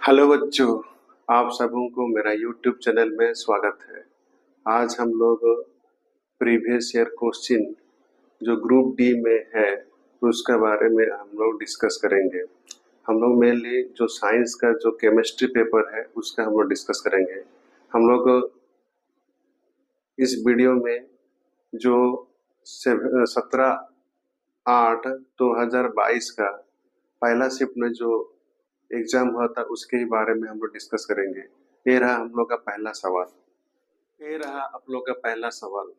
Hello बच्चों, आप सबों को मेरा यूट्यूब चैनल में स्वागत है। आज हम लोग प्रीवियस ईयर क्वेश्चन जो ग्रुप डी में है उसके बारे में हम लोग डिस्कस करेंगे। हम लोग मेनली जो साइंस का जो केमिस्ट्री पेपर है उसका हम लोग डिस्कस करेंगे। हम लोग इस वीडियो में जो 17/8/2022 का पहला शिफ्ट में जो एग्जाम हुआ था उसके ही बारे में हम लोग डिस्कस करेंगे। ये रहा हम लोग का पहला सवाल। ये रहा आप लोग का पहला सवाल।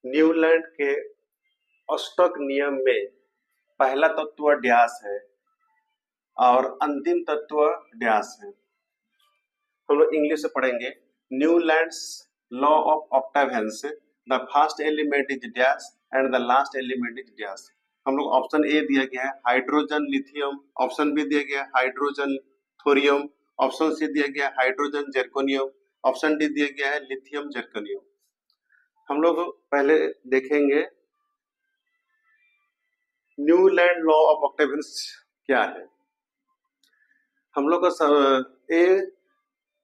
न्यूलैंड के अष्टक नियम में पहला तत्व डैश है और अंतिम तत्व डैश है। हम लोग इंग्लिश से पढ़ेंगे। Newlands law of octaves, the first element is dash and the last element is dash. हम लोग ऑप्शन ए दिया गया है हाइड्रोजन लिथियम, ऑप्शन बी दिया गया है हाइड्रोजन थोरियम, ऑप्शन सी दिया गया है हाइड्रोजन जर्कोनियम, ऑप्शन डी दिया गया है लिथियम जर्कोनियम। हम लोग पहले देखेंगे न्यूलैंड लॉ ऑफ ऑक्टावेंस क्या है। हम लोग का ए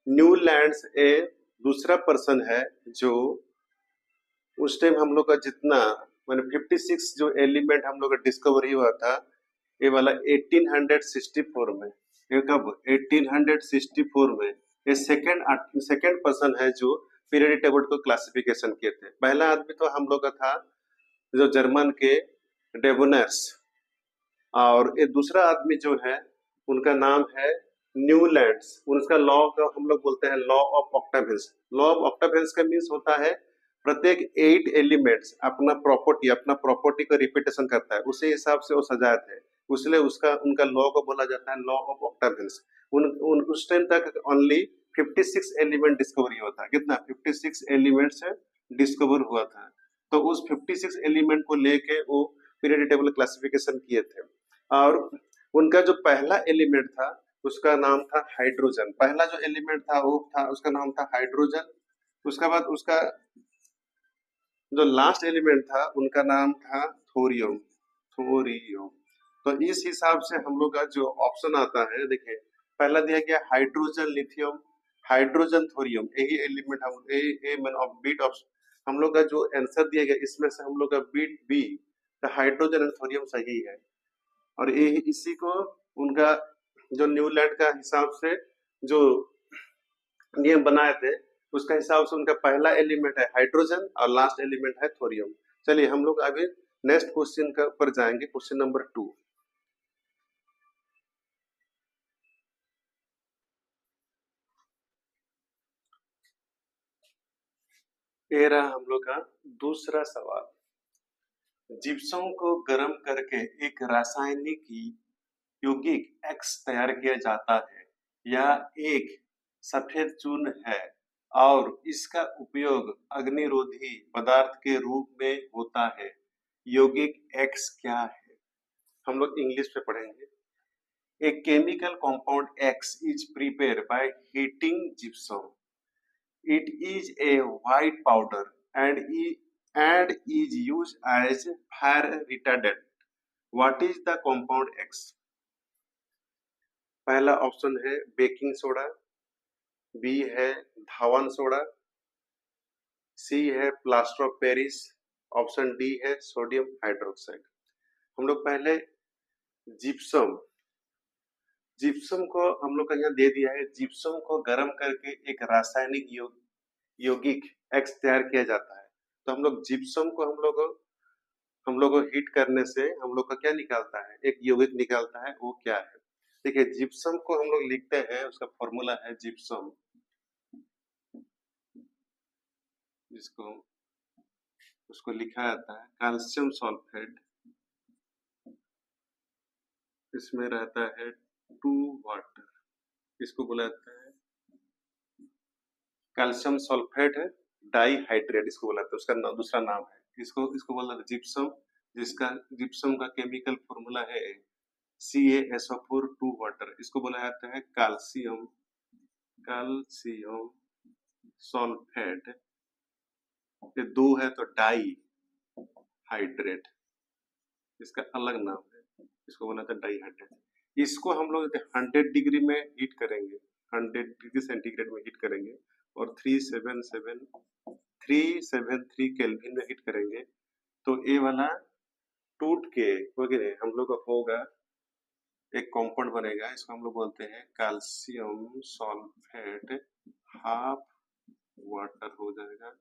न्यूलैंड्स ए दूसरा पर्सन है जो उस टाइम हम लोग का जितना मैंने 56 जो एलिमेंट हम लोग का डिस्कवरी हुआ था ये वाला 1864 में। ये कब 1864 में। ये सेकंड पर्सन है जो पीरियडिक टेबल को क्लासिफिकेशन किए थे। पहला आदमी तो हम लोग का था जो जर्मन के डेबोनर्स, और ये दूसरा आदमी जो है उनका नाम है न्यूलैंड्स। उनका लॉ का हम लोग बोलते हैं लॉ ऑफ ऑक्टावेंस। लॉ ऑफ ऑक्टावेंस का मीन्स होता है प्रत्येक 8 एलिमेंट्स अपना प्रॉपर्टी का रिपीटेशन करता है, उसी हिसाब से वो सजाए थे, इसलिए उसका उनका लॉ को बोला जाता है लॉ ऑफ ऑक्टावेंस। उस टाइम तक ओनली 56 एलिमेंट डिस्कवरी हुआ था। कितना 56 एलिमेंट्स डिस्कवर हुआ था। तो उस 56 एलिमेंट को लेके वो पीरियडिक टेबल क्लासिफिकेशन किए थे। और उनका जो पहला एलिमेंट था उसका नाम था हाइड्रोजन। पहला जो एलिमेंट था वो था उसका नाम था हाइड्रोजन। उसके बाद उसका जो लास्ट एलिमेंट था उनका नाम था थोरियम। थोरियम। तो इस हिसाब से हम लोग का जो ऑप्शन आता है, देखिए पहला दिया गया हाइड्रोजन लिथियम, हाइड्रोजन थोरियम, यही एलिमेंट हम a man of beat of हम लोग का जो आंसर दिया गया इसमें से हम लोग का बीट बी हाइड्रोजन एंड थोरियम सही है। और ये इसी को उनका जो न्यूलैंड का हिसाब से जो नियम बनाए थे उसका हिसाब से उनका पहला एलिमेंट है हाइड्रोजन और लास्ट एलिमेंट है थोरियम। चलिए हम लोग अभी नेक्स्ट क्वेश्चन का पर जाएंगे, क्वेश्चन नंबर 2। ये रहा हम लोग का दूसरा सवाल। जिप्सम को गर्म करके एक रासायनिक यौगिक एक्स तैयार किया जाता है। यह एक सफेद चूर्ण है और इसका उपयोग अग्निरोधी पदार्थ के रूप में होता है। यौगिक एक्स क्या है? हम लोग इंग्लिश में पढ़ेंगे। A chemical compound X is prepared by heating gypsum. It is a white powder and is used as fire retardant. What is the compound X? पहला ऑप्शन है बेकिंग सोडा, बी है धावन soda, सी है plaster of Paris, option D है sodium hydroxide. हम लोग पहले gypsum gypsum को हम लोग का यहाँ दे दिया है। जिप्सम को गर्म करके एक रासायनिक यौगिक एक्स तैयार किया जाता है। तो हम लोग जिप्सम को हम लोग को हीट करने से हम लोग का क्या निकालता है, एक यौगिक निकालता है। वो क्या है? देखिए जिप्सम को हम लोग लिखते हैं, उसका फॉर्मूला है जिप्सम, जिसको उसको लिखा जाता है कैल्शियम सल्फेट। इसमें रहता है 2 वाटर, इसको बोला जाता है कैल्शियम सल्फेट डाइहाइड्रेट, इसको बोला जाता है। उसका दूसरा नाम है, इसको इसको बोला जाता है जिप्सम, जिसका जिप्सम का केमिकल फॉर्मूला है CaSO4 2 वाटर। इसको बोला जाता है कैल्शियम सल्फेट। ये 2 है तो डाई हाइड्रेट, इसका अलग नाम है, इसको बोला जाता है डाइहाइड्रेट। इसको हम लोग 100 डिग्री में हीट करेंगे, 100 डिग्री सेंटीग्रेड में हीट करेंगे और 373 केल्विन में हीट करेंगे, तो ये वाला टूट के वगैरह हम लोग का होगा एक कंपाउंड बनेगा, इसको हम लोग बोलते हैं कैल्शियम सल्फेट, हाफ वाटर हो जाएगा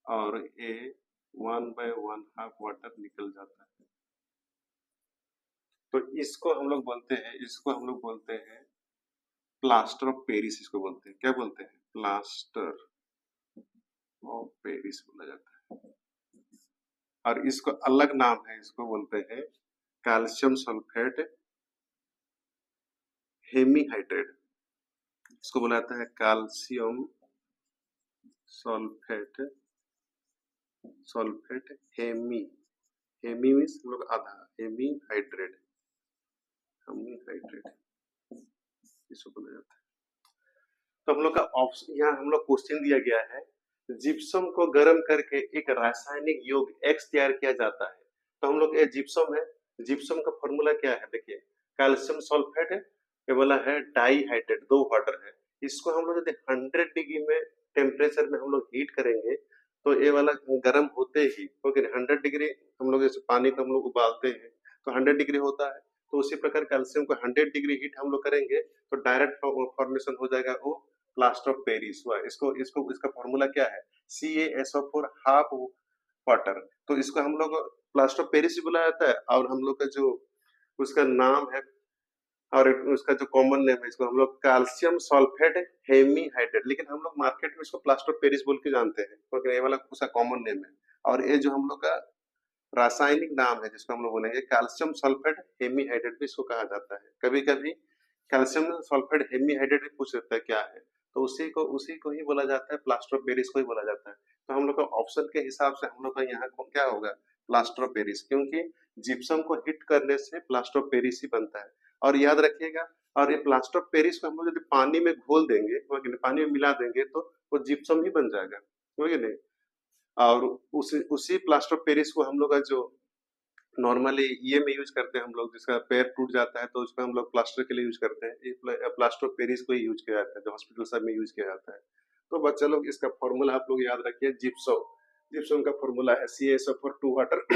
और ये 1/1 हाफ वाटर निकल जाता है। तो इसको हम लोग बोलते हैं प्लास्टर ऑफ पेरिस, इसको बोलते हैं, क्या बोलते हैं, प्लास्टर ऑफ पेरिस बोला जाता है। और इसको अलग नाम है, इसको बोलते हैं कैल्शियम सल्फेट हेमीहाइड्रेट, इसको बोला जाता है कैल्शियम सल्फेट हेमी मीन्स हम लोग आधा, हेमीहाइड्रेट इसको बोला जाता है। तो हम लोग का ऑप्शन यहाँ हम लोग क्वेश्चन दिया गया है, जिप्सम को गर्म करके एक रासायनिक योग X तैयार किया जाता है। तो हम लोग ये जिप्सम है, जिप्सम का फॉर्मूला क्या है, देखिए कैल्शियम सल्फेट है, ये वाला है डाईहाइड्रेट, 2 वाटर है। इसको हम लोग यदि 100 डिग्री में टेम्परेचर में हम लोग हीट करेंगे तो ये वाला गर्म होते ही, ओके, 100 डिग्री हम लोग जैसे पानी को हम लोग उबालते हैं तो 100 डिग्री होता है, तो उसी प्रकार कैल्शियम को 100 डिग्री हीट हम लोग करेंगे तो डायरेक्ट फॉर्मेशन हो जाएगा वो प्लास्टर ऑफ पेरिस हुआ। इसको इसको इसका फॉर्मूला क्या है, CaSO4 हाफ वाटर। तो इसको हम लोग प्लास्टर ऑफ पेरिस भी बुलाया जाता है और हम लोग का जो उसका नाम है और उसका जो कॉमन नेम है, इसको हम लोग कैल्शियम सल्फेट हेमीहाइड्रेट, लेकिन हम लोग मार्केट में इसको प्लास्टर ऑफ पेरिस बोल के जानते हैं क्योंकि ये वाला उसका कॉमन नेम है। और ये जो हम लोग का रासायनिक नाम है जिसको हम लोग बोलेंगे कैल्शियम सल्फेट हेमीहाइड्रेट भी इसको कहा जाता है। कभी कभी कैल्शियम सल्फेट हेमीहाइड्रेट भी पूछ सकता है क्या है, तो उसी को ही बोला जाता है, प्लास्टर ऑफ पेरिस को ही बोला जाता है। तो हम लोग का ऑप्शन के हिसाब से हम लोग का यहाँ क्या होगा, प्लास्टर ऑफ पेरिस, क्योंकि जिप्सम को हिट करने से प्लास्टर ऑफ पेरिस ही बनता है। और याद रखिएगा, और ये प्लास्टर ऑफ पेरिस को हम लोग यदि पानी में घोल देंगे, पानी में मिला देंगे तो वो जिप्सम ही बन जाएगा, समझ गए। और उसी प्लास्टर ऑफ पेरिस को हम लोग का जो नॉर्मली ये में यूज करते हैं हम लोग, जिसका पैर टूट जाता है तो उसको हम लोग प्लास्टर के लिए यूज करते हैं, प्लास्टर ऑफ पेरिस को ही यूज किया जाता है, जो हॉस्पिटल सब में यूज किया जाता है। तो बच्चा लोग इसका फॉर्मूला आप लोग याद रखिए, जिप्सम, जिप्सम का फॉर्मूला है CaSO4 वाटर।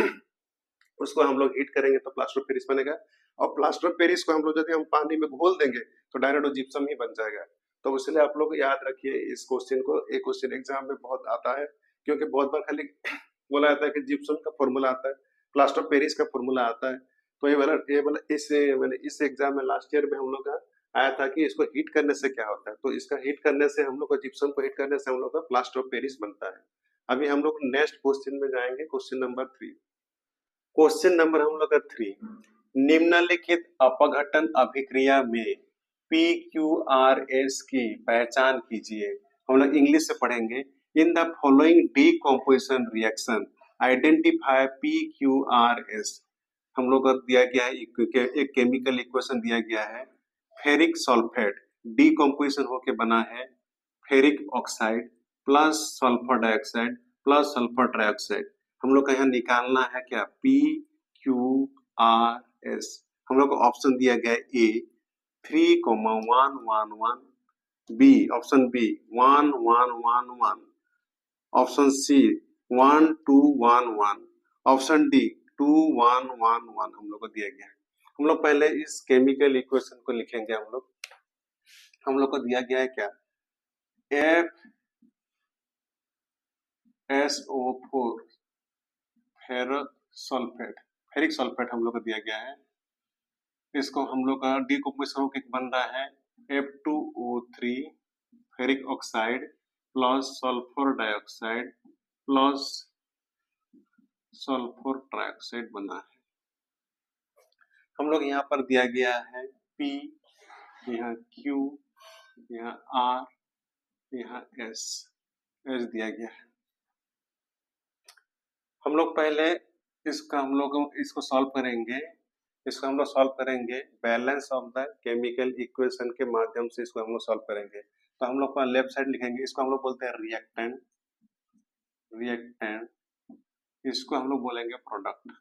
उसको हम लोग हीट करेंगे तो प्लास्टर ऑफ पेरिस बनेगा, और प्लास्टर ऑफ पेरिस को हम लोग यदि हम पानी में घोल देंगे तो डायरेक्ट वो जिप्सम ही बन जाएगा। तो इसलिए आप लोग याद रखिए इस क्वेश्चन को, एक क्वेश्चन एग्जाम में बहुत आता है, क्योंकि बहुत बार खाली बोला जाता है कि जिप्सम का फॉर्मूला आता है, प्लास्टर ऑफ पेरिस का फॉर्मूला आता है। तो ये वाला इस एग्जाम में लास्ट ईयर में हम लोग का आया था कि इसको हीट करने से क्या होता है, तो इसका हीट करने से हम लोग को, जिप्सम को हीट करने से हम लोग का प्लास्टर ऑफ पेरिस बनता है। अभी हम लोग नेक्स्ट क्वेश्चन में जाएंगे, क्वेश्चन नंबर 3। क्वेश्चन नंबर हम लोग का 3, निम्नलिखित अपघटन अभिक्रिया में PQRS की पहचान कीजिए। हम लोग इंग्लिश से पढ़ेंगे। In the following decomposition reaction identify PQRS। हम लोग को दिया गया है एक केमिकल इक्वेशन दिया गया है, फेरिक सल्फेट डीकम्पोजिशन होके बना है ferric oxide plus sulphur dioxide plus sulphur trioxide. हम लोग का यहाँ निकालना है क्या, PQRS। हम लोग को ऑप्शन दिया गया है A 3,111, B option B 1,111, option C 1,211, option D 2,111 हम लोग को दिया गया है। हम लोग पहले इस केमिकल इक्वेशन को लिखेंगे। हम लोग को दिया गया है क्या, FSO4 फेरिक सल्फेट हम लोग को दिया गया है। इसको हम लोग का डीकम्पोजिशन होकर बन रहा है F2O3 ferric oxide plus sulphur dioxide plus sulphur trioxide बना है। हम लोग यहाँ पर दिया गया है P, यहाँ Q, यहाँ R, यहाँ S दिया गया है। हम लोग पहले इसको सॉल्व करेंगे, balance of the chemical equation के माध्यम से इसको हम लोग सॉल्व करेंगे। तो हम लोग लेफ्ट साइड लिखेंगे, इसको हम लोग बोलते हैं रिएक्टेंट, इसको हम लोग बोलेंगे प्रोडक्ट।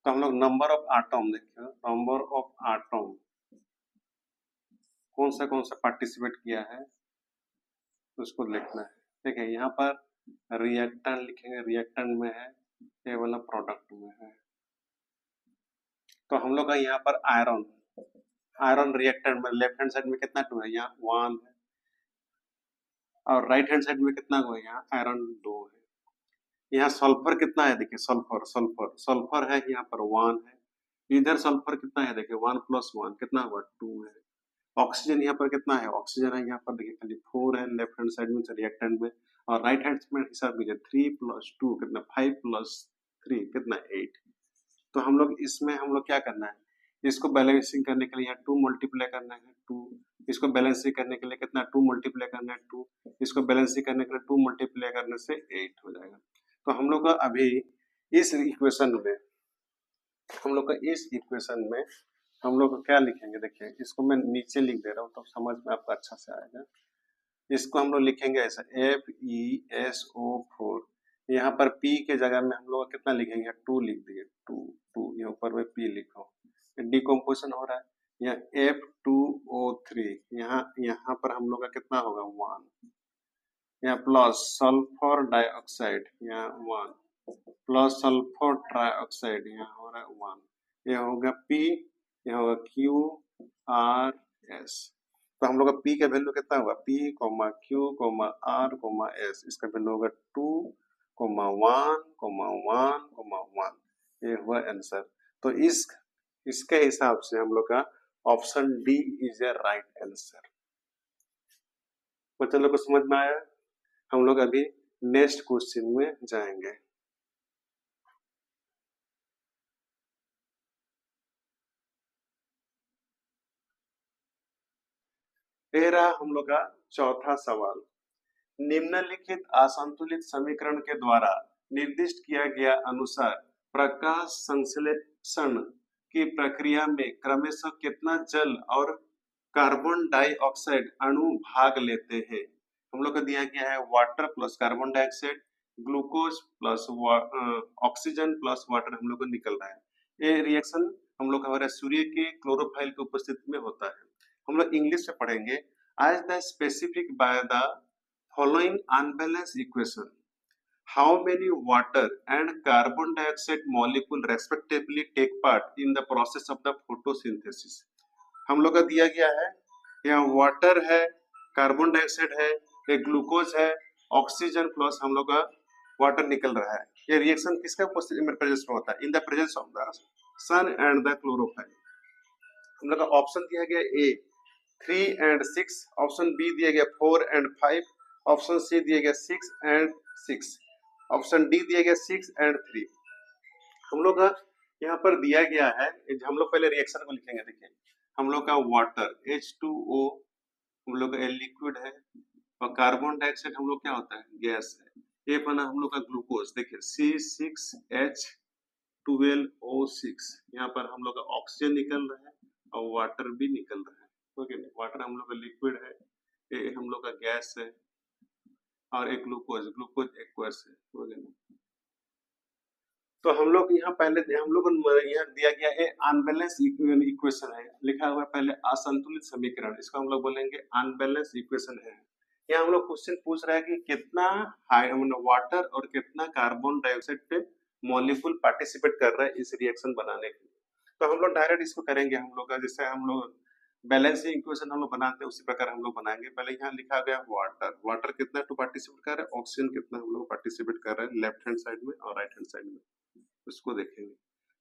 तो हम लोग नंबर ऑफ आटम देखिए, नंबर ऑफ आटम कौन सा पार्टिसिपेट किया है उसको लिखना है। देखिए यहाँ पर रिएक्टेंट लिखेंगे, रिएक्टेंट में है, ये वाला प्रोडक्ट में है। तो हम लोग का यहाँ पर आयरन, आयरन रिएक्टेंट में लेफ्ट हैंड साइड में कितना 2 है, यहाँ 1 है, और राइट हैंड साइड में कितना है, यहाँ आयरन 2 है। यहाँ सल्फर कितना है, देखिए सल्फर है यहाँ पर 1 है, इधर सल्फर कितना है, देखिए 1 + 1 कितना हुआ 2 है। ऑक्सीजन यहाँ पर कितना है, ऑक्सीजन है यहाँ पर देखिए खाली 4 है लेफ्ट हैंड साइड में रिएक्टेंट में, और राइट हैंड में हिसाब कीजिए 3 + 2 कितना 5 + 3 कितना 8। तो हम लोग इसमें हम लोग क्या करना है, इसको बैलेंसिंग करने के लिए यहाँ 2 मल्टीप्लाई करना है 2, इसको बैलेंसिंग करने के लिए कितना 2 मल्टीप्लाई करना है 2, इसको बैलेंसिंग करने के लिए 2 मल्टीप्लाई करने से 8 हो जाएगा। तो हम लोग का अभी इस इक्वेशन में, हम लोग का इस इक्वेशन में हम लोग क्या लिखेंगे, देखिए इसको मैं नीचे लिख दे रहा हूँ तो समझ में आपको अच्छा से आएगा। इसको हम लोग लिखेंगे ऐसा FeSO4, यहाँ पर P के जगह में हम लोग कितना लिखेंगे 2 लिख दिए, 2 ये ऊपर में P लिखो, डिकम्पोजिशन हो रहा है। यहाँ F2O3, यहाँ पर हम लोग का कितना होगा 1, यहाँ प्लस सल्फर डाइऑक्साइड यहाँ 1 प्लस सल्फर ट्राइऑक्साइड यहाँ हो रहा है 1, यह होगा P, यह होगा QRS। तो हम लोग का P का वैल्यू कितना होगा P, Q, R, S, इसका वैल्यू होगा 2, 1, 1, 1। ये हुआ आंसर। तो इसके हिसाब से हम लोग का option D is a right answer. बच्चों लोग को समझ में आया? हम लोग अभी नेक्स्ट क्वेश्चन में जाएंगे। ये रहा हम लोग का चौथा सवाल। निम्नलिखित असंतुलित समीकरण के द्वारा निर्दिष्ट किया गया अनुसार प्रकाश संश्लेषण की प्रक्रिया में क्रमशः कितना जल और कार्बन डाइऑक्साइड अणु भाग लेते हैं। हम लोग को दिया गया है water plus carbon dioxide, glucose plus oxygen plus water हम लोग को निकल रहा है। ये रिएक्शन हम लोग का हो रहा है सूर्य के क्लोरोफाइल की उपस्थिति में होता है। हम लोग इंग्लिश में पढ़ेंगे, as the specific by the following unbalanced equation, how many water and carbon dioxide molecule respectively take part in the process of the photosynthesis। हम लोग का दिया गया है, यहाँ वाटर है, कार्बन डाइऑक्साइड है, ये ग्लूकोज है, ऑक्सीजन प्लस हम लोग का वाटर निकल रहा है। ये रिएक्शन किसका प्रेजेंस में होता है, in the presence of the sun and the chlorophyll. हम लोग का ऑप्शन दिया गया ए 3 and 6, ऑप्शन बी दिया गया 4 and 5, ऑप्शन सी दिया गया 6 and 6, ऑप्शन डी दिया गया 6 and 3। हम लोग का यहाँ पर दिया गया है, हम लोग पहले रिएक्शन को लिखेंगे। देखिए हम लोग का वाटर H2O हम लोग का लिक्विड है, और कार्बन डाइऑक्साइड हम लोग क्या होता है गैस है। ये बना हम लोग का ग्लूकोज, देखिए C6H12O6, यहाँ पर हम लोग का ऑक्सीजन निकल रहा है और वाटर भी निकल रहा है। ओके, वाटर हम लोग का लिक्विड है, ये हम लोग का गैस है, और एक ग्लूकोज एक्वस है। ओके, तो हम लोग यहाँ पहले हम लोग यहाँ दिया गया है अनबैलेंस इक्वेशन है, लिखा हुआ है पहले असंतुलित समीकरण, इसको हम लोग बोलेंगे अनबैलेंस इक्वेशन है। यहाँ हम लोग क्वेश्चन पूछ रहा है कि कितना वाटर और कितना कार्बन डाइऑक्साइड पे मॉलिक्यूल पार्टिसिपेट कर रहा है इस रिएक्शन बनाने के लिए। तो हम लोग डायरेक्ट इसको करेंगे, हम लोग का जैसे हम लोग बैलेंसिंग इक्वेशन हम लोग बनाते हैं उसी प्रकार हम लोग बनाएंगे। पहले यहाँ लिखा गया वाटर कितना टू पार्टिसिपेट कर रहा है, ऑक्सीजन कितना हम लोग पार्टिसिपेट कर रहे हैं लेफ्ट हैंड साइड में और राइट हैंड साइड में, उसको देखेंगे।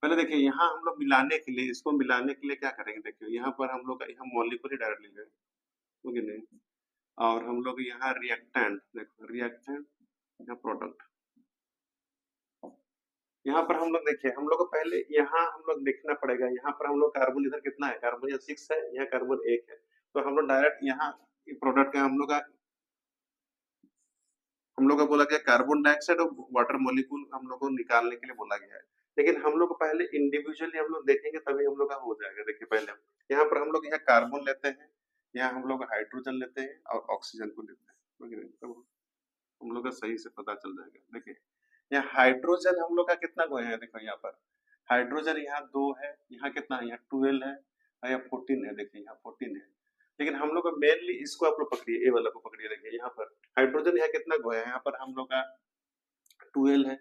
पहले देखिए यहाँ हम लोग मिलाने के लिए, इसको मिलाने के लिए क्या करेंगे, देखिए यहाँ पर हम लोग का यहाँ मॉलिक्यूल ही डायरेक्ट लिख रहे हैं, नहीं, और हम लोग यहाँ रिएक्टेंट, देखो रिएक्टेंट यहाँ प्रोडक्ट, यहाँ पर हम लोग देखिए हम लोग को पहले यहाँ हम लोग देखना पड़ेगा, यहाँ पर हम लोग कार्बन इधर कितना है, कार्बन यहाँ 6 है, यहाँ कार्बन 1 है, तो हम लोग डायरेक्ट यहाँ प्रोडक्ट का हम लोग का बोला गया कार्बन डाइऑक्साइड और वाटर मॉलिक्यूल हम लोग को निकालने के लिए बोला गया है। लेकिन हम लोग को पहले इंडिविजुअली हम लोग देखेंगे तभी हम लोग का हो जाएगा। देखिए पहले यहाँ पर हम लोग यहाँ कार्बन लेते हैं, यहाँ हम लोग हाइड्रोजन लेते हैं और ऑक्सीजन को लेते हैं, तो हम लोग का सही से पता चल जाएगा। देखिए यहाँ हाइड्रोजन हम लोग का कितना को है, देखो यहाँ पर हाइड्रोजन यहाँ 2 है, यहाँ कितना है, यहाँ 12 है और यहाँ 14 है, देखिए यहाँ 14 है। लेकिन हम लोग मेनली इसको आप लोग पकड़िए, ए वाला को पकड़िए, देखिए यहाँ पर हाइड्रोजन यहाँ कितना गो है, यहाँ पर हम लोग का 12 है,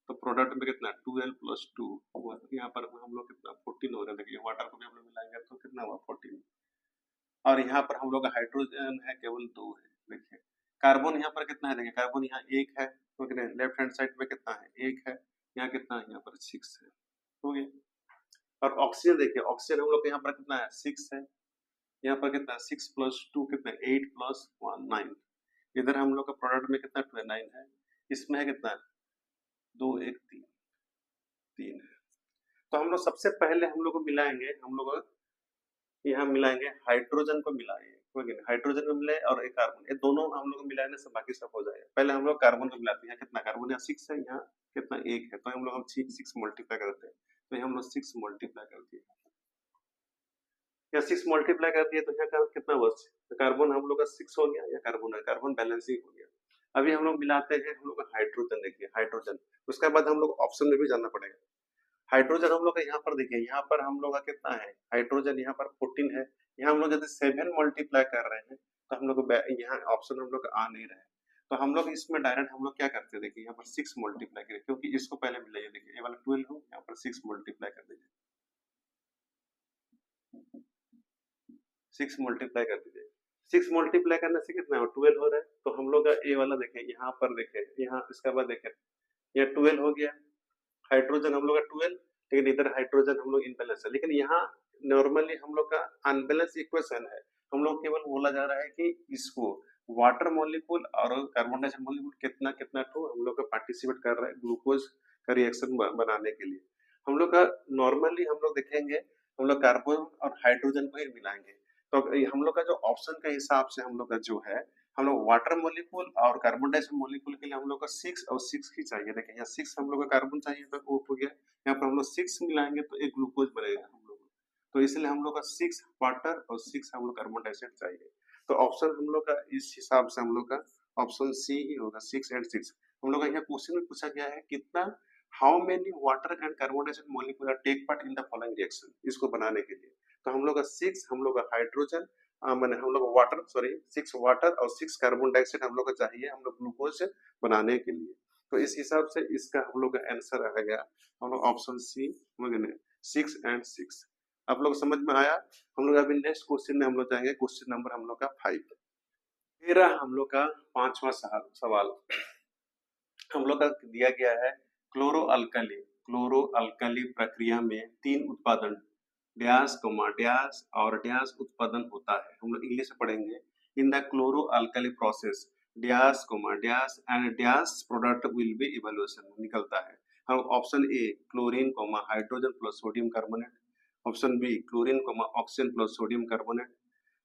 तो प्रोडक्ट में कितना 12 प्लस 2 हुआ, यहाँ पर हम लोग कितना 14 हो रहा है, देखिए वाटर को भी हम लोग मिलाएंगे तो कितना हुआ 14। और यहाँ पर हम लोग का हाइड्रोजन है केवल 2 है, देखिए कार्बन यहाँ पर कितना है, देखिए कार्बन यहाँ 1 है, तो लेफ्ट हैंड साइड में कितना है 1 है, यहाँ कितना है, यहाँ पर 6 है, हो गया। और ऑक्सीजन देखिए, ऑक्सीजन हम लोग के यहाँ पर कितना है 6 है, यहाँ पर कितना 6 प्लस 2 कितना 8 प्लस 1 9, इधर हम लोग का प्रोडक्ट में कितना 9 है, इसमें है कितना 2 1 3 3 है। तो हम लोग सबसे पहले हम लोग को मिलाएंगे, हम लोग यहाँ मिलाएंगे हाइड्रोजन को मिलाएंगे, हाइड्रोजन को मिलाए और एक कार्बन, ये दोनों हम लोग मिलाने से बाकी सब हो जाएगा। पहले हम लोग कार्बन को मिलाते हैं, कितना कार्बन यहाँ 6 है, यहाँ कितना 1 है, तो हम लोग 6 मल्टीप्लाई करते हैं, तो यहाँ हम लोग 6 मल्टीप्लाई कर दिए, या 6 मल्टीप्लाई कर दिए, तो यहाँ कितना बस कार्बन हम लोग का 6 हो गया, या कार्बन बैलेंसिंग हो गया। अभी हम लोग मिलाते हैं हम लोग हाइड्रोजन, देखिए हाइड्रोजन, उसके बाद हम लोग ऑप्शन में भी जाना पड़ेगा। हाइड्रोजन हम लोग का यहाँ पर देखिए, यहाँ पर हम लोग का कितना है, हाइड्रोजन यहाँ पर 14 है, यहाँ हम लोग यदि 7 मल्टीप्लाई कर रहे हैं तो हम लोग यहाँ ऑप्शन हम लोग आ नहीं रहा है, तो हम लोग इसमें डायरेक्ट हम लोग क्या करते हैं, देखिए यहाँ पर 6 मल्टीप्लाई करें, क्योंकि इसको पहले मिलाइए, देखिए ये वाला 12 हो, यहाँ पर 6 मल्टीप्लाई कर दीजिए, 6 मल्टीप्लाई कर दीजिए, 6 मल्टीप्लाई करने से कितना है 12 हो रहा है, तो हम लोग का ए वाला देखें, यहाँ पर देखें, यहाँ इसका बाद देखें, ये 12 हो गया, हाइड्रोजन हम लोग का 12, लेकिन इधर हाइड्रोजन हम लोग इनबैलेंस है, लेकिन यहाँ नॉर्मली हम लोग का अनबैलेंस इक्वेशन है, हम लोग केवल बोला जा रहा है कि इसको वाटर मॉलिक्यूल और कार्बन डाइऑक्साइड मॉलिक्यूल कितना कितना तो हम लोग का पार्टिसिपेट कर रहा है ग्लूकोज का रिएक्शन बनाने के लिए। हम लोग का नॉर्मली हम लोग देखेंगे, हम लोग कार्बन और हाइड्रोजन को ही मिलाएंगे, तो हम लोग का जो ऑप्शन के हिसाब से हम लोग का जो है, हम लोग वाटर मॉलिक्यूल और कार्बन डाइऑक्साइड मॉलिक्यूल के लिए हम लोग का 6 और 6 ही चाहिए, देखिए यहाँ 6 हम लोग का कार्बन चाहिए तो वो हो गया, यहाँ पर हम लोग 6 मिलाएंगे तो एक ग्लूकोज बनेगा हम लोग, तो इसलिए हम लोग का 6 वाटर और 6 हम लोग कार्बन डाइऑक्साइड चाहिए, तो ऑप्शन हम लोग का इस हिसाब से हम लोग का ऑप्शन सी ही होगा, 6 एंड 6। हम लोग का यहाँ क्वेश्चन में पूछा गया है कितना, how many water and carbon dioxide molecule take part in the following reaction, इसको बनाने के लिए, तो हम लोग का 6 हम लोग का हाइड्रोजन मैंने हम लोग वाटर 6 वाटर और 6 कार्बन डाइऑक्साइड हम लोग को चाहिए हम लोग ग्लूकोज बनाने के लिए, तो इस हिसाब से इसका हम लोग का आंसर आ गया हम लोग ऑप्शन सी 6 एंड 6। आप लोग समझ में आया। हम लोग अभी नेक्स्ट क्वेश्चन में हम लोग जाएंगे, क्वेश्चन नंबर हम लोग का 5। मेरा हम लोग का 5वां सवाल हम लोग का दिया गया है, क्लोरो अल्कली प्रक्रिया में 3 उत्पादन डैश डैश और डैश उत्पादन होता है, हम लोग इंग्लिश में पढ़ेंगे, in the chloro alkali process dash dash and dash product will be evaluation निकलता है। हम option A chlorine hydrogen plus sodium carbonate, option B chlorine oxygen plus sodium carbonate,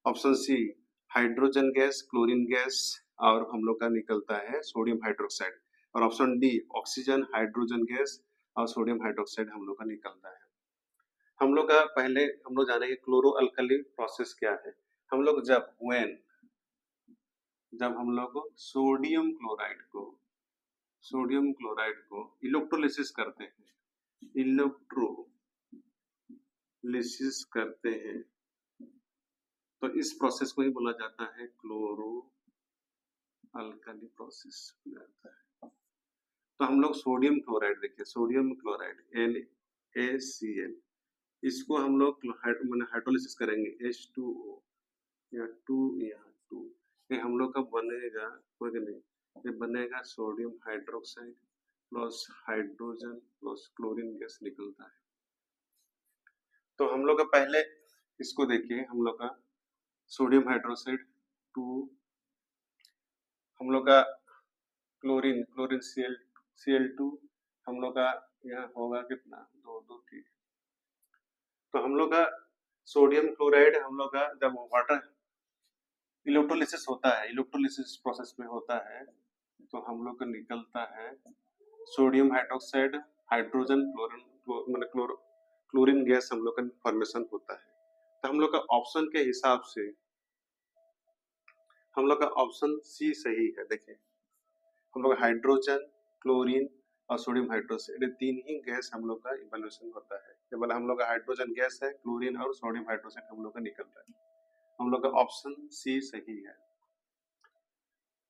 option C hydrogen gas chlorine gas और हम लोग का निकलता है sodium hydroxide, और option D oxygen hydrogen gas और सोडियम हाइड्रोक्साइड हम लोग का निकलता है। हम लोग का पहले हम लोग जानेंगे क्लोरो अल्कली प्रोसेस क्या है। हम लोग जब हम लोग सोडियम क्लोराइड को इलेक्ट्रोलिसिस करते हैं, तो इस प्रोसेस को ही बोला जाता है क्लोरो अल्कली प्रोसेस जाता है। तो हम लोग सोडियम क्लोराइड देखिए, सोडियम क्लोराइड NaCl, इसको हम लोग हाइड्रोलिसिस करेंगे H2O या 2 यहाँ 2, ये हम लोग का बनेगा ये बनेगा sodium hydroxide plus hydrogen plus chlorine gas निकलता है। तो हम लोग का पहले इसको देखिए, हम लोग का सोडियम हाइड्रोक्साइड 2, हम लोग का क्लोरीन Cl2, हम लोग का यहाँ होगा कितना 2 2 ठीक। तो हम लोग का सोडियम क्लोराइड हम लोग का जब वाटर इलेक्ट्रोलिसिस होता है, इलेक्ट्रोलिसिस प्रोसेस में होता है, तो हम लोग का निकलता है sodium hydroxide hydrogen chlorine gas हम लोग का फॉर्मेशन होता है। तो हम लोग का ऑप्शन के हिसाब से हम लोग का ऑप्शन सी सही है। देखिए हम लोग हाइड्रोजन क्लोरीन और सोडियम हाइड्रोक्साइड, ये 3 ही गैस हम लोग का इवोल्यूशन होता है। केवल हम लोग का हाइड्रोजन गैस है, क्लोरीन और सोडियम हाइड्रोक्साइड हम लोग का निकल रहा है। हम लोग का ऑप्शन सी सही है।